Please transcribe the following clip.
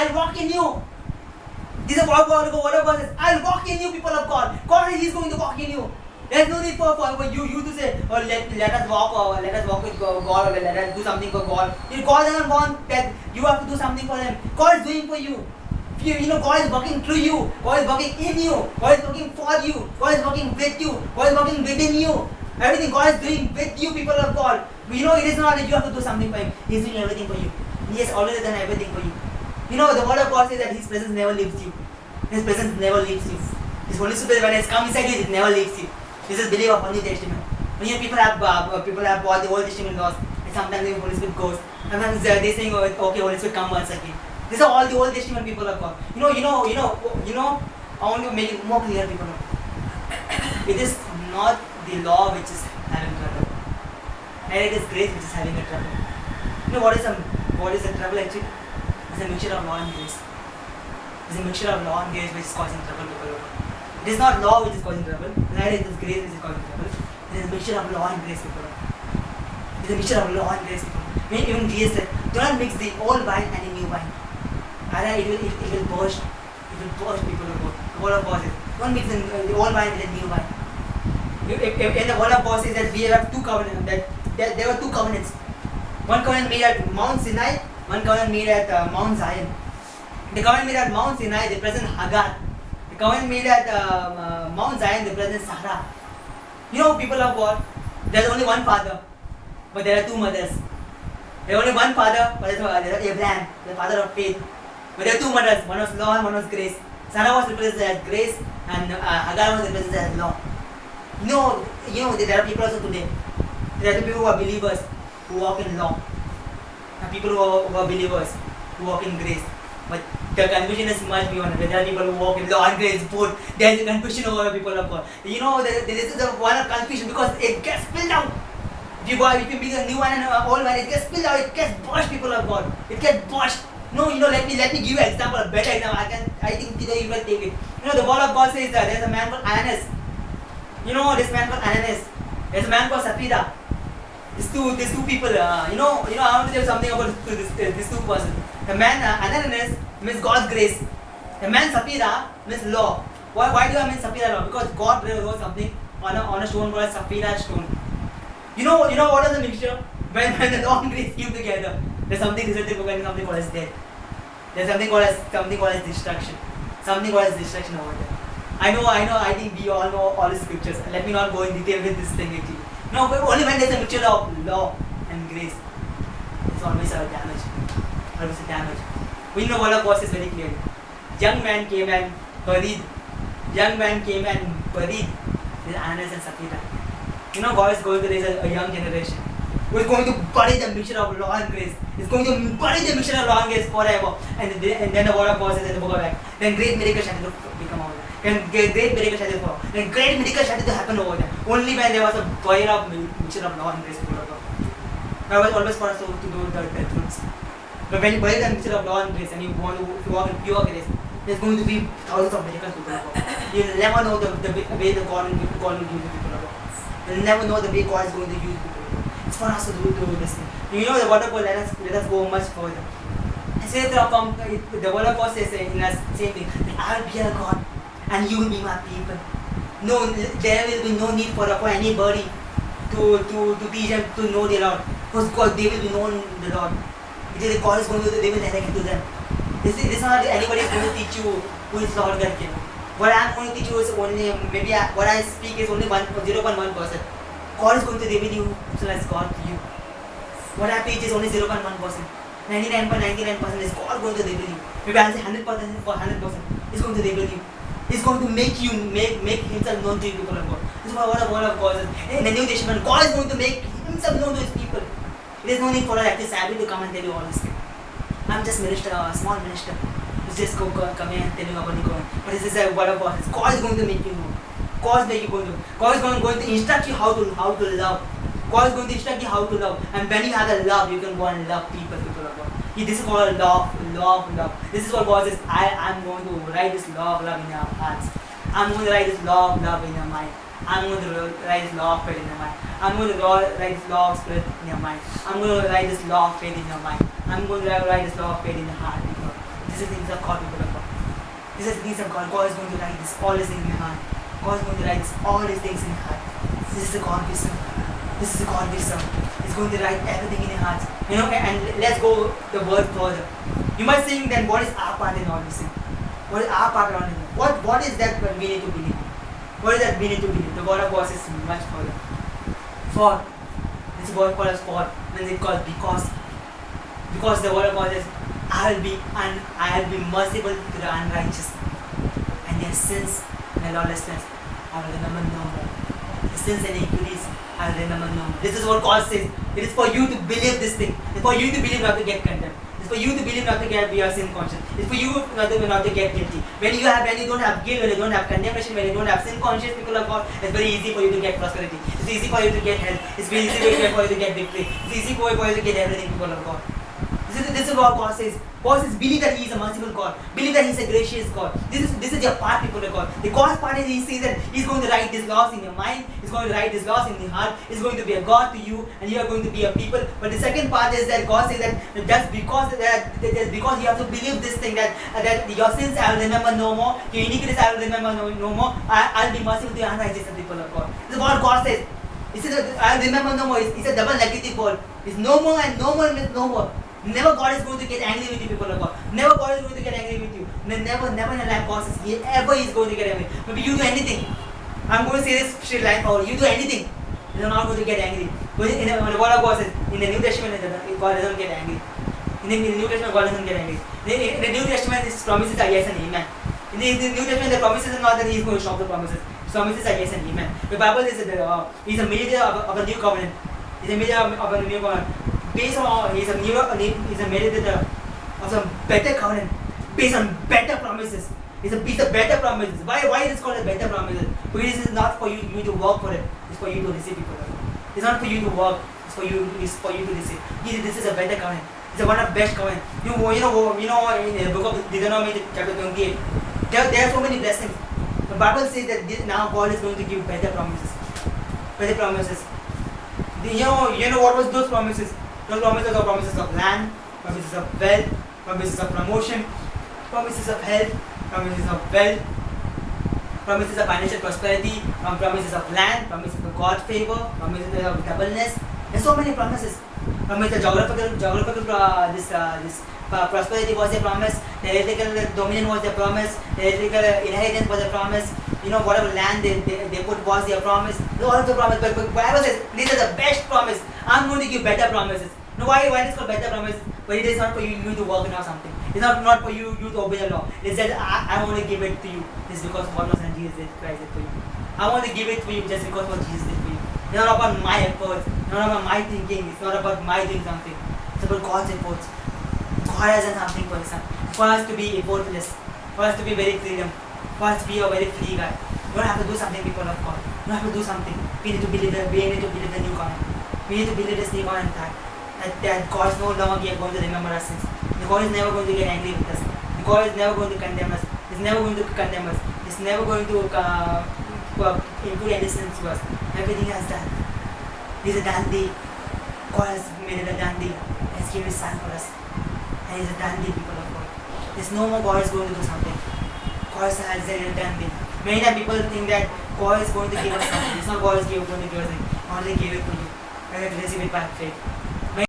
I'll walk in you. This is what God says. I'll walk in you, people of God. God is going to walk in you. There's no need for you to say, oh, let us walk with God, or let us do something for God. God doesn't want that you have to do something for Him. God is doing for you. God is working through you. God is working in you. God is working for you. God is working with you. God is working within you. Everything God is doing with you, people of God. It is not that you have to do something for Him. He is doing everything for you. He has already done everything for you. The word of God says that His presence never leaves you. His presence never leaves you. His Holy Spirit, when it comes inside you, it never leaves you. This is belief of New Testament. When people have bought the Old Testament laws, and sometimes the Holy Spirit goes. Sometimes they saying, okay, Holy Spirit, come once again. These are all the Old Testament people of God. I want to make it more clear, people. It is not the law which is having trouble, and it is grace which is having a trouble. What is the trouble actually? It's a mixture of law and grace. It's a mixture of law and grace which is causing trouble, people of God. It is not law which is causing trouble, neither is it grace which is causing trouble. It is a mixture of law and grace, people. It is a mixture of law and grace, people. Even Jesus said, do not mix the old wine and the new wine. It will burst. It will burst, people of God. The word of God says, don't mix the old wine with the new wine. In the word of God says that we have two covenants. That there were two covenants. One covenant made at Mount Sinai, one covenant made at Mount Zion. The covenant made at Mount Sinai, the present Hagar. The covenant made at Mount Zion, the present Sarah. People of God, there is only one father, but there are two mothers. There is only one father, but there is Abraham, the father of faith. But there are two mothers, one was law and one was grace. Sarah was represented as grace, and Hagar was represented as law. There are people also today. There are people who are believers who walk in law, and people who are believers who walk in grace. But the confusion is much beyond it. There are people who walk in law and grace both. There is a confusion over people of God. This is the one of confusion because it gets spilled out. If you mix a new one and an old one, it gets spilled out. It gets burst, people of God. It gets burst. Let me give you an example, a better example. I think you will take it. The word of God says that there is a man called Ananias. This man called Ananias. There's a man called Sapphira. These two people. I want to tell you something about these two persons. The man Ananias means God's grace. The man Sapphira means law. Why do I mean Sapphira law? Because God wrote something on a stone called Sapphira stone. What is the mixture? When the law and grace came together, there's something resulting from something called as death. There's something called as destruction. Something called as destruction over there. I know, I think we all know all the scriptures. Let me not go in detail with this thing actually. No, but only when there's a mixture of law and grace, it's always a damage. Always a damage. We know what of God is very clearly. Young man came and buried. With Ananias and Sapphira. God is going to raise a young generation who is going to bury the mixture of law and grace. He's going to bury the mixture of law and grace forever. And then the word of God says in the book of Acts, then great miracles started to become over there. Then great miracles started to follow. Then great miracles started to happen over there. Only when there was a buyer of mixture of law and grace. I was always for us to do the truths. But when you bury the mixture of law and grace and you want to walk in pure grace, there's going to be thousands of miracles to go. You'll never know the way the God will use the people of God. You'll never know the way God is going to use people. It's for us to do this thing. The word of God let us go much further. It says the word of God says in the same thing, I will be a God and you will be my people. No, there will be no need for anybody to teach them to know the Lord. Because they will be known the Lord. Because God is going to, they will direct it to them. This is not anybody is going to teach you who is Lord God. What I am going to teach you is only, maybe what I speak is only 0.1%. God is going to reveal you as God to you. What I preach is only 0.1%. 99.99% is God going to reveal you. Maybe I'll say 100% for 100%. He's going to reveal you. He's going to make himself known to you, people of God. This is what the word of God says. In the New Testament, God is going to make himself known to his people. There is no need for an active Sabbath to come and tell you all this thing. I'm just a small minister. Just come here and tell you about the God. But this is a word of God. God is going to make you know. God is going to instruct you how to love. God is going to instruct you how to love. And when you have a love, you can go and love people of God. This is called love. This is what God says. I'm going to write this love in your hearts. I'm going to write this love in your mind. I'm going to write this law of faith in your mind. I'm going to write this law of spirit in your mind. I'm going to write this law of faith in your mind. I'm going to write this law of faith in your heart. This These are things of God, people of God. These are things of God. God is going to write this all these things in your heart. God is going to write this all these things in your heart. This is the God wisdom. This is the God wisdom. He's going to write everything in your heart. And let's go the word further. You might think then what is our part in all this thing? What is our part in all this thing? What is that we need to believe? What is that we need to believe? The word of God is much further. For this word called as for, and it's called because. Because the word of God says, I will be merciful to the unrighteous, and their sins and their lawlessness I will remember no more. The sins and iniquities I will remember no more. This is what God says. It is for you to believe this thing. It's for you to believe not to get condemned. It's for you to believe not to get your sin conscious. It's for you not to get guilty. When you don't have guilt, when you don't have condemnation, when you don't have sin conscious people of God, it's very easy for you to get prosperity. It's easy for you to get health. It's very easy for you to get victory. It's easy for you to get everything, people of God. This is what God says. God says, believe that He is a merciful God. Believe that He is a gracious God. This is your part, people of God. The God's part is He says that He's going to write these laws in your mind. He's going to write these laws in your heart. He's going to be a God to you, and you are going to be a people. But the second part is that God says that just because you have to believe this thing that your sins I will remember no more, your iniquities I will remember no more. I'll be merciful to the unrighteous people of God. This is what God says. He says I'll remember no more. It's a double negative word. It's no more and no more means no more. Never God is going to get angry with you, people of God. Never God is going to get angry with you. Never in a life God says He ever is going to get angry. Maybe you do anything. I'm going to say this straight line power. You do anything, you're not going to get angry. But in the word of God says, in the New Testament, God doesn't get angry. In the New Testament, God doesn't get angry. In the New Testament, His promises are yes and amen. In the New Testament, the promises are not that He is going to stop the promises. His promises are yes and amen. The Bible says that He's a mediator of a new covenant. He's a mediator of a new covenant. Based on he's a mediator of some better covenant, based on better promises. It's a better promises. Why is it called a better promises? Because this is not for you to work for it. It's for you to receive it. It's not for you to work. It's for you to receive. This is a better covenant. It's one of the best covenant. You know in the book of Deuteronomy chapter 28, there are so many blessings. The Bible says that now God is going to give better promises. Better promises. You know what was those promises? Those promises are promises of land, promises of wealth, promises of promotion, promises of health, promises of wealth, promises of financial prosperity, promises of land, promises of God's favor, promises of doubleness. There's so many promises. Promises of geographical prosperity was a promise. The heretical dominion was a promise. The heretical inheritance was a promise. Whatever land they put was their promise. All of the promise. But the Bible says these are the best promise. I'm going to give better promises. Why it is called better promises? But it is not for you to work on something. It's not for you to obey the law. It says I want to give it to you. It's because of what was and Jesus did, Christ did for you. I want to give it for you just because of what Jesus did for you. It's not about my efforts. It's not about my thinking. It's not about my doing something. It's about God's efforts. God has done something for His Son. For us to be effortless. For us to be very freedom. For us to be a very free guy. You don't have to do something, people of God. You don't have to do something. We need to believe the new covenant. We need to believe this new covenant that God is no longer going to remember our sins. God is never going to get angry with us. God is never going to condemn us. He's never going to condemn us. He's never going to impute any sins to us. Everything has done. He's a dandy. God has made it a dandy. He has given His Son for us. And He's a dandy, people of God. There's no more God is going to do something. God has a dandy. Many times people think that God is going to give us something. It's not God is going to give us something. God will give it to you. You have to receive it by faith.